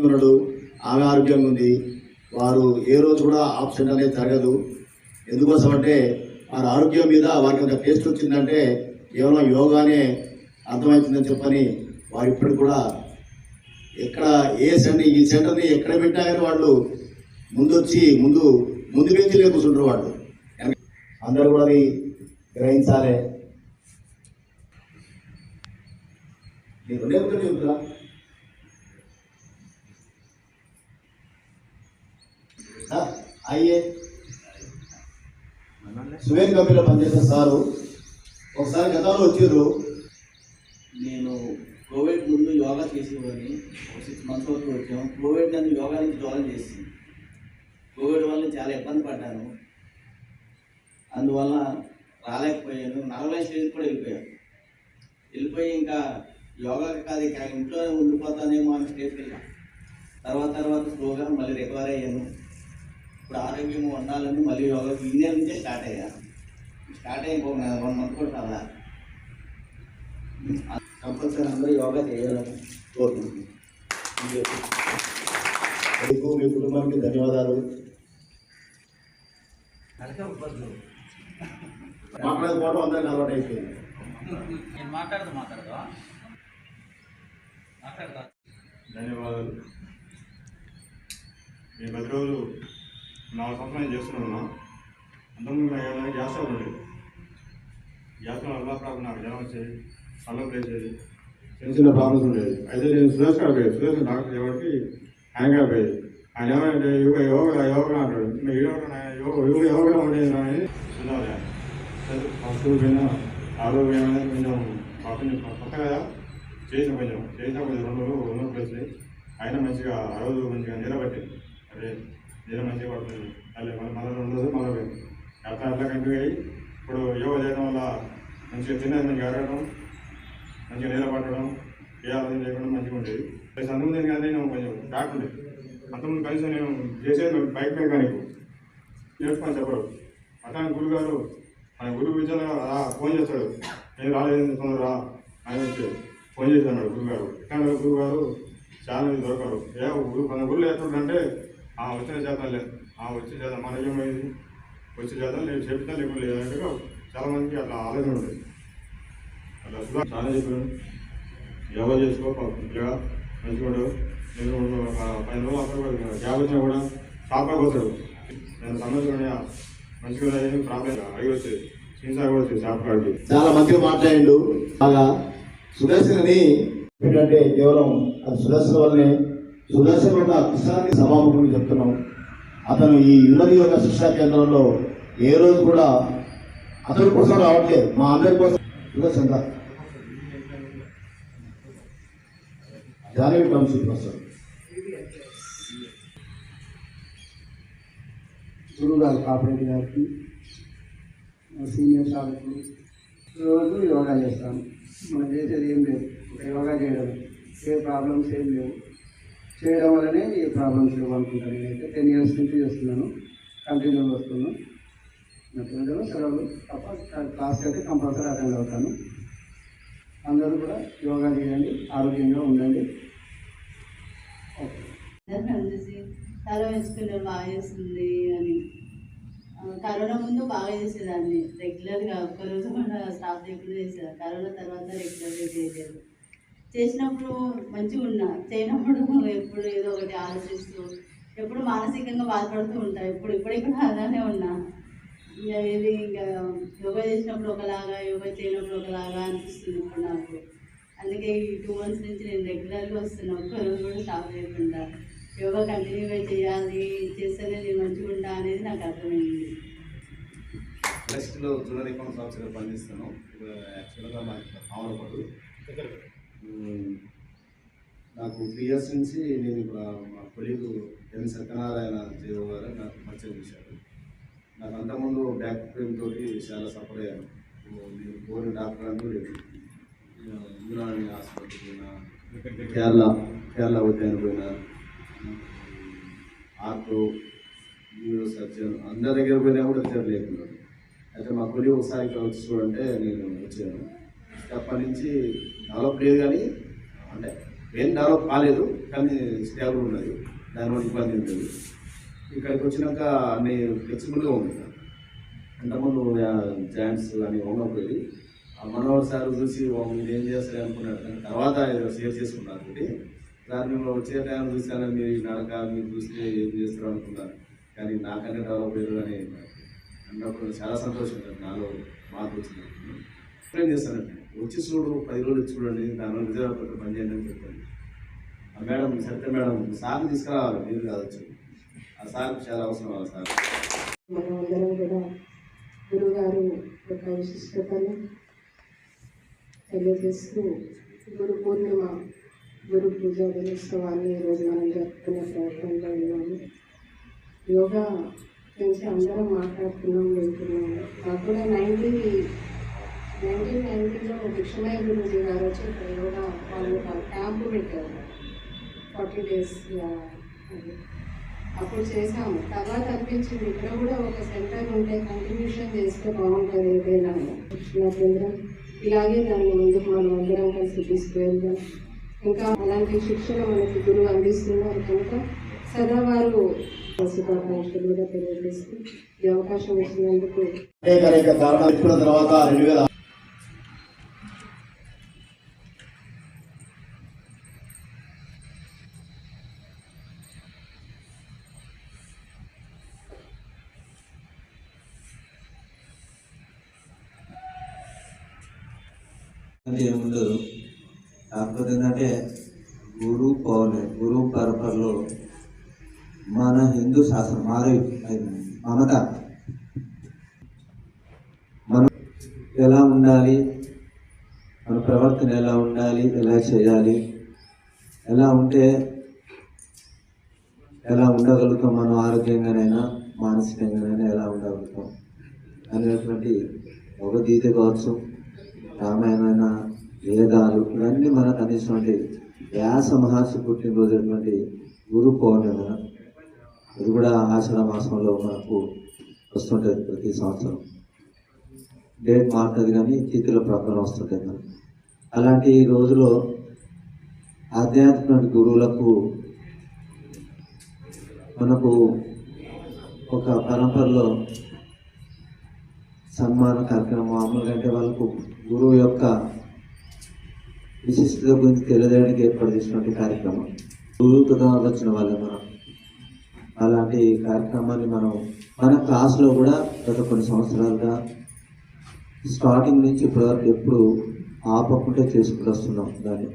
ఉన్నాడు, ఆమె ఆరోగ్యంగా ఉంది. వారు ఏ రోజు కూడా ఆబ్సెంట్ అనేది జరగదు. ఎందుకోసం అంటే వారి ఆరోగ్యం మీద వారికి అంత టేస్ట్ వచ్చిందంటే కేవలం యోగానే అర్థమవుతుందని చెప్పని వారు ఇప్పటికి కూడా ఎక్కడ ఈ సెంటర్ని ఎక్కడ పెట్టినా కానీ వాళ్ళు ముందొచ్చి ముందు బెంచీలే కూర్చుంటారు. వాళ్ళు అందరూ కూడా అది గ్రహించాలి. నీకు లేకపోతే చెబుతురా అయ్యే సువేన్ కంపెనీలో పనిచేసే సారు ఒకసారి గతంలో వచ్చారు. నేను కోవిడ్ ముందు యోగా చేసేవాడిని. 6 months వరకు వచ్చాము. కోవిడ్ నన్ను యోగా నుంచి దూరం చేసింది. కోవిడ్ వల్ల చాలా ఇబ్బంది పడ్డాను. అందువల్ల రాలేకపోయాను. 40 స్టేజ్ కూడా వెళ్ళిపోయి ఇంకా యోగా కాదు ఇక ఇంట్లోనే ఉండిపోతానేమో అని స్టేజ్కి వెళ్ళా. తర్వాత స్లోగా మళ్ళీ రికవర్ అయ్యాను. ఇప్పుడు ఆరోగ్యంగా ఉండాలని మళ్ళీ యోగా ఈ నెల నుంచే స్టార్ట్ అయ్యి 1 month కూడా కాదా. కంపల్సరీ అందరూ యోగా చేయాలని కోరుకుంటున్నాను. మీ కుటుంబానికి ధన్యవాదాలు. మాట్లాడుకోవడం అందరికీ అలవాటు అయిపోయింది. ధన్యవాదాలు. నేను 10 రోజులు 4 సంవత్సరాలు చేస్తున్నాను. అంతకుముందు గ్యాస్ ఉండేది. గ్యాస్లో అల్లాప్రాబ్లం నాకు జ్వరం వచ్చేది, అల్లం వేసేది, చిన్న ప్రాబ్లమ్స్ ఉండేది. అయితే నేను సురేష్ డాక్టర్ ఎవరికి హ్యాంగ్ అయిపోయేది. ఆయన ఏమంటే యోగా అంటాడు, యోగా ఉండేది అని చూడాలి. ఫస్ట్ పోయినా ఆరోగ్యం కొంచెం కొత్త కదా చేసిన కొంచెం 2 రోజులు ప్లేస్ అయినా మంచిగా ఆ రోజు మంచిగా నిలబట్టింది. అదే నిల మంచిగా పడుతుంది. మళ్ళీ 2 రోజులు మళ్ళీ అట్లా కంటిన్యూ అయ్యి ఇప్పుడు యోగా చేయడం వల్ల మంచిగా తినేది మంచిగా అడగడం, మంచిగా నిలబడడం, ఏ ఆలోచన చేయకుండా మంచిగా ఉండేది. ప్లస్ అంతకుముందు కానీ నేను కొంచెం బ్యాక్ ఉండేది. అంతకుముందు కలిసి నేను చేసేది బైక్ మెకానిక్ నేర్చుకొని చెప్పడు. అతని గురుగారు ఆయన గురువు విద్యలో ఫోన్ చేస్తాడు, నేను రాలేదు తొందరరా ఆయన వచ్చి ఫోన్ చేసి అన్నాడు గురుగారు. ఎక్కడ గురుగారు చాలా దొరకరు. మన గురువులు ఎట్లుంటే వచ్చిన చేద్దాం లేదు, వచ్చి చేద్దాం మన ఏమైంది వచ్చి చేద్దాం నేను చెప్తా లేకుండా లేదంటే చాలామందికి అట్లా ఆలోచన ఉంటుంది. అట్లా చాలా చెప్పాను, యోగా చేసుకో మంచిగా ఉండవు. నేను 10 రోజులు అక్కడ గ్యాప్ వచ్చినా కూడా షాప్లోకి వస్తాడు. నేను సమస్య మంచిగా ప్రాబ్లం అడిగి వచ్చేది సీసా కూడా వచ్చేది షాప్ కాడికి. చాలా మంచిగా మాట్లాడిండు. బాగా సుదర్శనని ఏంటంటే కేవలం అది సుదర్శన వల్లనే సుదర్శన వల్ల కృష్ణాన్ని సభాముఖంగా చెప్తున్నాం. అతను ఈ యువతి యోగ శిక్షా కేంద్రంలో ఏ రోజు కూడా అతని కోసం రావట్లేదు, మా అందరి కోసం. సుదర్శన జానవి కౌన్సిల్ వస్తారు గురువు గారు కాపరేటి గారికి, సీనియర్ సాధకులు రోజు యోగా చేస్తాను. మనం చేసేది ఏం లేదు, యోగా చేయడం, ఏ ప్రాబ్లమ్స్ ఏం లేవు. చేయడం వల్లనే ఈ ప్రాబ్లమ్స్ లేవు అనుకుంటాను. నేనైతే 10 years నుంచి చేస్తున్నాను, కంటిన్యూగా వస్తున్నాను. నచ్చిన సెలవులు తప్ప క్లాస్కి అయితే కంపల్సరీ అటెండ్ అవుతాను. అందరూ కూడా యోగా చేయండి, ఆరోగ్యంగా ఉండండి. ఓకే. చాలా మెచ్చుకున్నారు, బాగా చేస్తుంది అని. కరోనా ముందు బాగా చేసేదాన్ని రెగ్యులర్గా, ఒక్కరోజు కూడా స్టాప్ చేయకుండా చేసేదాన్ని. కరోనా తర్వాత రెగ్యులర్గా చేయలేదు. చేసినప్పుడు మంచిగా ఉన్నా, చేయనప్పుడు ఎప్పుడు ఏదో ఒకటి ఆలోచిస్తూ ఎప్పుడు మానసికంగా బాధపడుతూ ఉంటా. ఇప్పటికి కూడా అలానే ఉన్నా. ఇది ఇంకా యోగా చేసినప్పుడు ఒకలాగా, యోగా చేయనప్పుడు ఒకలాగా అనిపిస్తుంది ఇప్పుడు నాకు. అందుకే ఈ 2 months నుంచి నేను రెగ్యులర్గా వస్తున్నా, ఒక్కరోజు కూడా స్టాప్ చేయకుండా. యోగా కంటిన్యూగా చేయాలి, చేస్తేనే నేను మంచిగా ఉంటా అనేది నాకు అర్థమైంది. నెక్స్ట్లో జూనియర్ అకౌంట్స్ ఆఫీసర్గా పనిచేస్తాను. యాక్చువల్గా మాకు ఆమరపడు నాకు 3 years నుంచి నేను ఇప్పుడు మా కొలీగు ఎన్ సత్యనారాయణ జీవో గారు నాకు పరిచయం చేశారు. నాకు అంతకుముందు బ్యాక్ పెయిన్ తోటి చాలా సఫర్ అయ్యాను. నేను కోరిన డాక్టర్ అంటూ లేదు. యునాని హాస్పిటల్ పోయినా, కేరళ ఉద్యానం పోయినా, ఆర్టో, న్యూరో సర్జన్ అందరి దగ్గర పోయినా కూడా రిజల్ట్ లేకున్నాడు. అయితే మా కొలీగ్ ఒకసారి ఇక్కడ వచ్చి చూడంటే నేను వచ్చాను. అప్పటి నుంచి డెవలప్ లేదు కానీ అంటే ఏం డెవలప్ కాలేదు, కానీ స్టేబుల్ ఉన్నది, దానివల్ల ఇబ్బంది ఏం లేదు. ఇక్కడికి వచ్చినాక అన్ని ఫ్లెక్సిబుల్గా ఉంది. అంతకుముందు జాయింట్స్ అని ఓనపోయి మనోహర్ సార్ చూసి మీరు ఏం చేస్తారు అనుకున్నాడు, కానీ తర్వాత షేర్ చేసుకున్నారు. సార్ మేము వచ్చే టైం చూసాను, మీరు నడక మీరు చూస్తే ఏం చేస్తారు అనుకున్నారు, కానీ నాకన్నా డెవలప్ అయ్యారు అని అన్నప్పుడు చాలా సంతోషం నాలో మార్పు వచ్చింది. ఎక్స్ప్లెయిన్ చేస్తానండి, వచ్చి చూడు 10 రోజులు చూడండి, దానివల్ల నిజాపత్ర పని చేయండి అని చెప్పండి. ఆ మేడం సరిత మేడం సార్ని తీసుకురావాలి, మీరు కావచ్చు, ఆ సార్కి చాలా అవసరం ఆ సార్. మనం అందరం కూడా గురుగారు యొక్క విశిష్టతను తెలియజేస్తూ గురు పూర్ణిమ గురు పూజ దినోత్సవాన్ని ఈరోజు మనం జరుపుకునే ప్రయత్నంలో ఉన్నాము. యోగా గురించి అందరం మాట్లాడుతున్నాం, వింటున్నాము. నాకు కూడా 1990లో విక్షమయ్య గురుజీ గారు వచ్చి ఇక్కడ యోగా వాళ్ళు ఒక క్యాంపు పెట్టారు 40 days. అప్పుడు చేసాము. తర్వాత అనిపించింది ఇక్కడ కూడా ఒక సెంటర్ ఉంటే కంటిన్యూషన్ చేస్తే బాగుంటుంది ఏదైనా శిక్షణ కేంద్రం. ఇలాగే దాన్ని ముందుకు మనం అందరం కలిసి తీసుకువెళ్దాం. ఇంకా అలాంటి శిక్షణ మనకి గురువు అందిస్తున్నారు కనుక సదా వారు శుభాకాంక్షలు కూడా తెలియజేస్తూ ఈ అవకాశం ఇచ్చినందుకు అనేక కారణాలు ఇచ్చిన తర్వాత 2000 ఏముండదు. కాకపోతే ఏంటంటే గురు పౌర్ణమి గురు పరంపరలో మన హిందూ శాస్త్రం మమత మనం ఎలా ఉండాలి, మన ప్రవర్తన ఎలా ఉండాలి, ఎలా చేయాలి, ఎలా ఉంటే ఎలా ఉండగలుగుతాం, మనం ఆరోగ్యంగానైనా మానసికంగానైనా ఎలా ఉండగలుగుతాం అనేటువంటి ఒక గీత కావచ్చు, రామాయణ వేదాలు ఇవన్నీ మనకు అందించినటువంటి వ్యాస మహర్షి పుట్టినరోజు అటువంటి గురు పౌర్ణిమ. ఇది కూడా ఆషాఢ మాసంలో మనకు వస్తుంటుంది ప్రతి సంవత్సరం. డేట్ మారుతుంది కానీ తిథుల ప్రకారం వస్తుంటుంది మనకు. అలాంటి రోజులో ఆధ్యాత్మిక గురువులకు మనకు ఒక పరంపరలో సన్మాన కార్యక్రమం మామూలుగా అంటే వాళ్ళకు గురువు యొక్క విశిష్టత గురించి తెలియజేయడానికి ఏర్పాటు చేసినటువంటి కార్యక్రమం. గురువుతో వచ్చిన వాళ్ళే మనం. అలాంటి కార్యక్రమాన్ని మన క్లాస్లో కూడా గత కొన్ని సంవత్సరాలుగా స్టార్టింగ్ నుంచి ఇప్పటివరకు ఎప్పుడు ఆపకుండా చేసుకుంటూ వస్తున్నాం. దాన్ని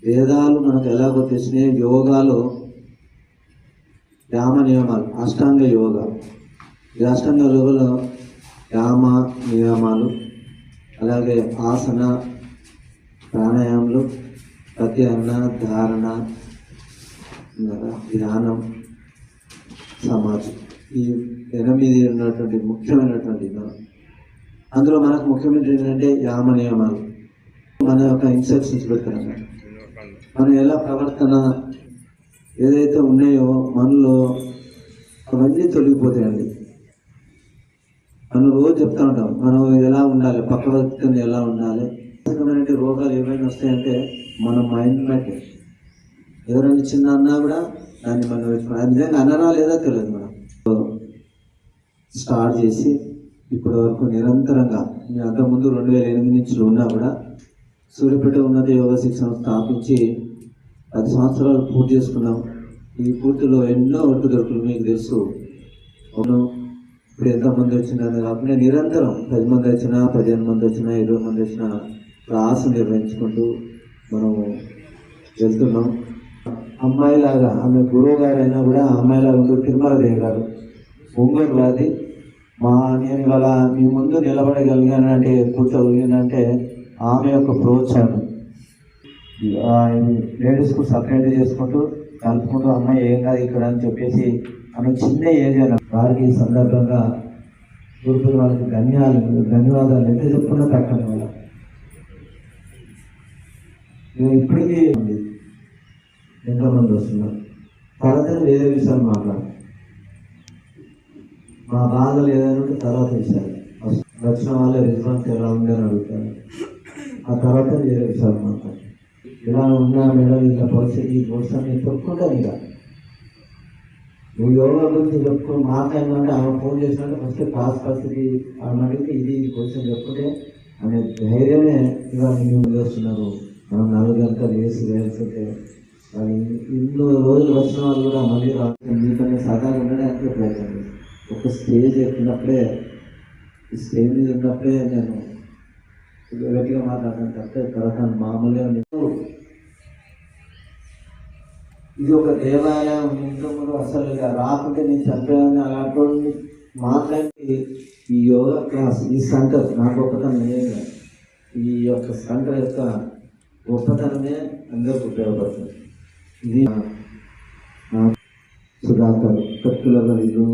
వేదాలు మనకు ఎలాగో తెలిసినాయి. యోగాలో యామ నియమాలు, అష్టాంగ యోగా. ఈ అష్టాంగ యోగలో యామ నియమాలు, అలాగే ఆసన, ప్రాణాయామాలు, ప్రత్యాహరణ, ధారణ, ధ్యానం, సమాధి, ఈ 8 ఉన్నటువంటి ముఖ్యమైనటువంటి అందులో మనకు ముఖ్యమైనది ఏంటంటే యామ నియమాలు. మన యొక్క ఇన్స్ట్రక్షన్స్ పెడతాం. మనం ఎలా ప్రవర్తన ఏదైతే ఉన్నాయో మనలో అవన్నీ తొలగిపోతాయండి. మనం రోజు చెప్తా ఉంటాం మనం ఎలా ఉండాలి, పక్క వ్యక్తిని ఎలా ఉండాలి. రోగాలు ఏమైనా వస్తాయంటే మన మైండ్ బట్టి ఎవరైనా చిన్న అన్నా కూడా దాన్ని మనం నిజంగా అనరా లేదా తెలియదు. మనం స్టార్ట్ చేసి ఇప్పటి వరకు నిరంతరంగా అంతకుముందు 2008 నుంచి ఉన్నా కూడా సూర్యాపేట ఉన్నత యోగా శిక్షణ స్థాపించి 10 సంవత్సరాలు పూర్తి చేసుకున్నాం. ఈ పూర్తిలో ఎన్నో ఒట్టుదొరుకులు మీకు తెలుసు. అవును, ఇప్పుడు ఎంతమంది వచ్చిందని కాకుండా నిరంతరం 10 మంది వచ్చినా, 15 మంది వచ్చినా, 20 మంది వచ్చినా క్లాసు నిర్వహించుకుంటూ మనం వెళ్తున్నాం. అమ్మాయిలాగా ఆమె గురువు గారైనా కూడా అమ్మాయిలాగా ఉంటూ తిరుమల దేవి గారు ఒంగోలు వాది నేను ఇవాళ మీ ముందు నిలబడగలిగానంటే కూర్చోగలిగానంటే ఆమె యొక్క ప్రోత్సాహం. లేడీస్కు సపరేట్ చేసుకుంటూ కలుపుకుంటూ అమ్మాయి ఏం కాదు ఇక్కడ అని చెప్పేసి ఆమె చిన్న ఏజ్ అయినా వారికి ఈ సందర్భంగా గురుకుల వాళ్ళకి ధన్యవాదాలు ఎంత చెప్పుకున్నా తక్కువ వల్ల ఇప్పటికీ ఎంతోమంది వస్తున్నారు. తర్వాత వేరే విషయాలు మాట్లాడు, మా బాధలు ఏదైనా తర్వాత విషయాలు వచ్చిన వాళ్ళ రెస్పాన్స్ ఎలా ఉంది అని అడుగుతారు. ఆ తర్వాత వేరే విషయాలు మాట్లాడు. ఇలా ఉన్నా మేడం ఇలా పరిస్థితి కోసం నేను చెప్పుకుంటాను. ఇక నువ్వు యోగా గురించి చెప్పుకుని మాట్లాడినంటే ఆమె ఫోన్ చేసినట్టు ఫస్ట్ క్లాస్ పరిస్థితి ఆమె అడిగితే ఇది క్వశ్చన్ చెప్పుకుంటే అనే ధైర్యమే ఇవాళ మేము చేస్తున్నారు. మనం 4 గంటలు వేస్తుంటే వాళ్ళు ఇన్ని రోజులు వచ్చిన వాళ్ళు కూడా మళ్ళీ మీకన్నా సదాలు ఉండడానికి ప్రయత్నం చేస్తాను. ఒక స్టేజ్ ఎక్కినప్పుడే ఈ స్టేజ్ మీద ఉన్నప్పుడే నేను గట్టిగా మాట్లాడతాను తప్పే తర్వాత మామూలుగా ఇది ఒక దేవాలయం ఇంట్లో అసలు రాకుంటే నేను చంపేయాలని అలాంటి మాట్లాడి ఈ యోగా క్లాస్ ఈ సెంటర్ నా గొప్పతనం ఏమి ఈ యొక్క సెంటర్ యొక్క గొప్పతనమే అందరికి ఉపయోగపడుతుంది. ఇది సుధాకర్ కట్టుల ఇల్లు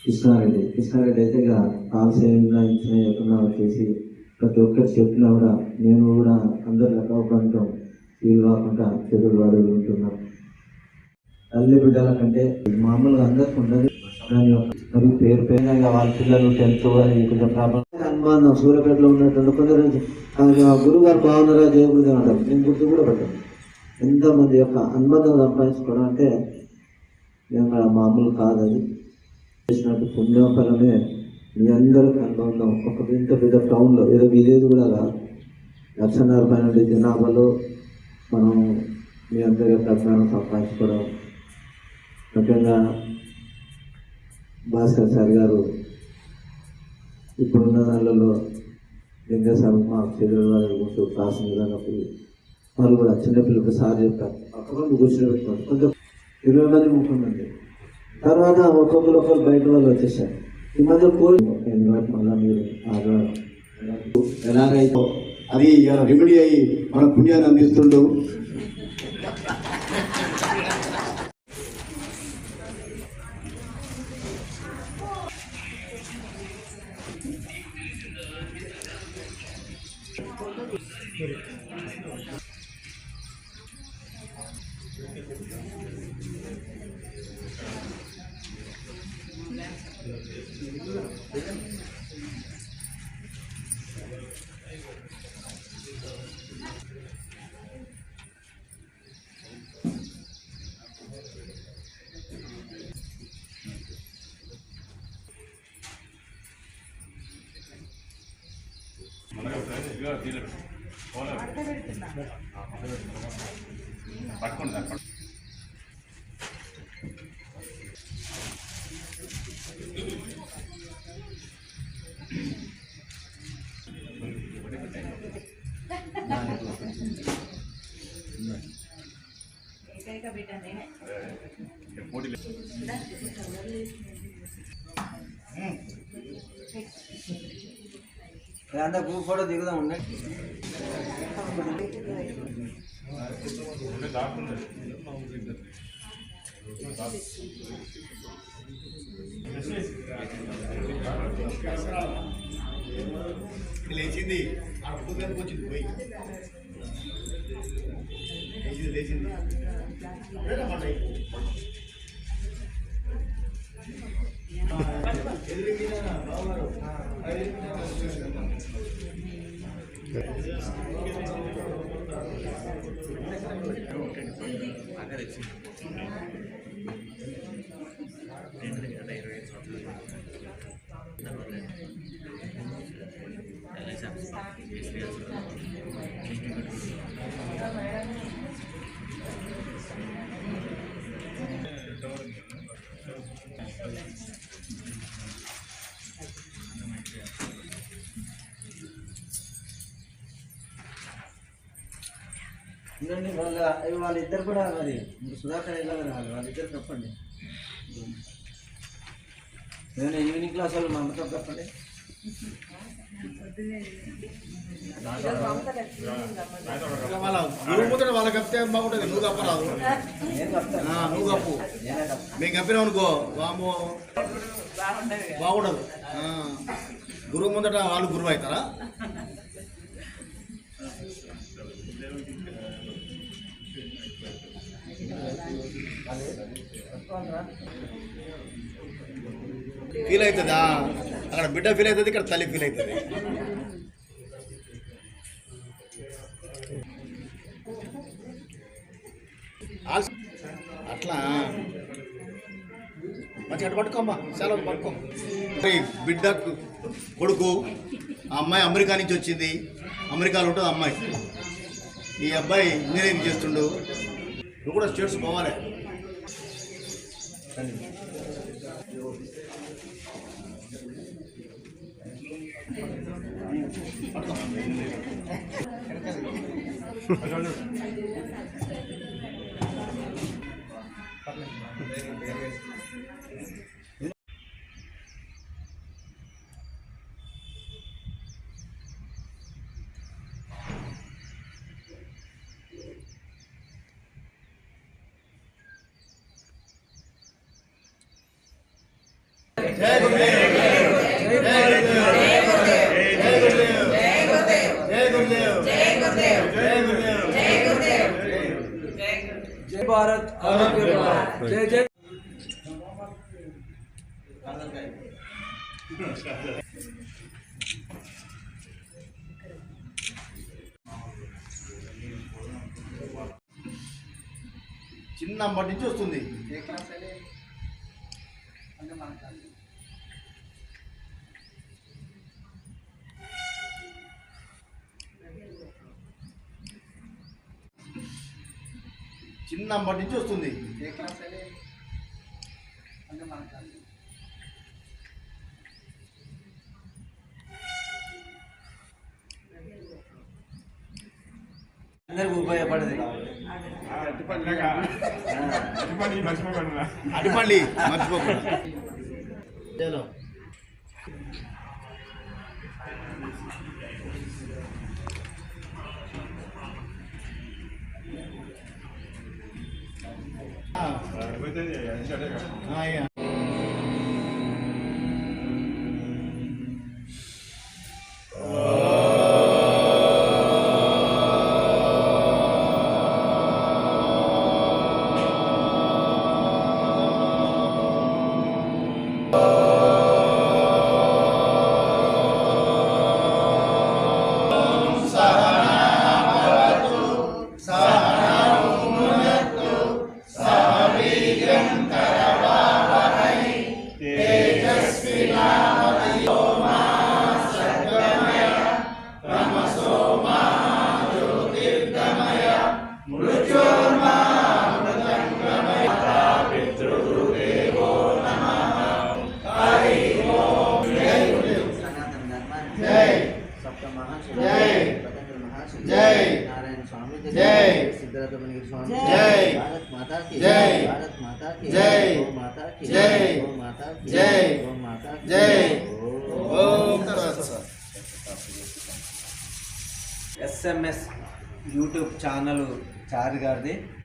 కృష్ణారెడ్డి అయితే ఇక కాల్సేయంగా ఇచ్చిన ఎక్కడన్నా వచ్చేసి ప్రతి ఒక్కరు చెప్పినా కూడా నేను కూడా అందరి లెక్క ఫీల్ కాకుండా చెడులు వాడులు ఉంటున్నాను. తల్లి బిడ్డల కంటే మామూలుగా అందరికి ఉండదు. దాని యొక్క మరి పేరు పేరుగా వాళ్ళ పిల్లలు 10th అని కొంచెం ప్రాబ్లం అనుమానం సూర్యాపేటలో ఉన్నట్టు కొందరు గురుగారు బాగున్నారా జయగురు అంటారు. నేను గుర్తు కూడా పెట్టాను. ఎంతమంది యొక్క అనుబంధం సంపాదించుకోవడం అంటే మామూలు కాదు. అది చేసినట్టు పుణ్యఫలమే మీ అందరికీ అనుబంధం. ఒక ఇంత పెద్ద టౌన్లో ఏదో విలేజ్ కూడా కాదు, 1,50,000 పైన జనాభాలో మనం మీ అందరి యొక్క అభిమానం సంపాదించుకోవడం. ముఖ్యంగా భాస్కర్ సార్ గారు ఇప్పుడున్న దానిలో లింగస్వామి మా చెల్లెలు వారి గురించి క్లాస్ మీదన్నప్పుడు వాళ్ళు కూడా చిన్నపిల్లలకు సార్ చెప్పారు అక్కడ కూర్చొని పెట్టుకోండి కొంచెం 20 మంది 30 మంది. తర్వాత ఒక్కొక్కరు బయట వాళ్ళు వచ్చేసారు. ఈ మధ్య కోరి మళ్ళీ మీరు ఎలాగైతే అది రెమెడీ అయ్యి మన పుణ్యాన్ని అందిస్తుండు. అంతా గ్రూప్ ఫోటో దిగుదాం ఉండే. లేచింది వచ్చింది పోయి లేచింది వాళ్ళిద్దరు కూడా మరి సుధాకర్ వెళ్ళాలి వాళ్ళిద్దరు చెప్పండి. ఏమైనా ఈవినింగ్ క్లాస్ వాళ్ళు మా అమ్మతో చెప్పండి. వాళ్ళకి కప్పితే బాగుంటుంది. నువ్వు కప్పరాదు, నువ్వు కప్పు. మేము కప్పినాం అనుకో వామో బాగుండదు. గురువు ముందట వాళ్ళు గురువు అవుతారా? ఫీల్ అవుతుందా? అక్కడ బిడ్డ ఫీల్ అవుతుంది, ఇక్కడ తల్లి ఫీల్ అవుతుంది. అట్లా మంచిగా అటు పట్టుకోమ్మా చాలా పట్టుకో. బిడ్డ కొడుకు ఆ అమ్మాయి అమెరికా నుంచి వచ్చింది, అమెరికాలో ఉంటుంది అమ్మాయి. ఈ అబ్బాయి ఇంజనీరింగ్ చేస్తుండు. నువ్వు కూడా స్టేట్స్ పోవాలి. जय भारत आरोग्य भारत जय जय చిన్నప్పటి నుంచి వస్తుంది. ఏ క్లాస్ అయితే అంటే మనకు చిన్నప్పటి నుంచి వస్తుంది. ఏ క్లాస్ అయితే అంటే మనకు అందరికి ఉపయోగపడేది అటుపల్లి మర్చిపోకుండా. नारायण स्वामी जय सिद्धार्थ स्वामी जय भारत माता की जय भारत माता की जय गौ माता की जय गौ माता की जय गौ माता की जय ओम SMS यूट्यूब ఛానల్ చారి గారిది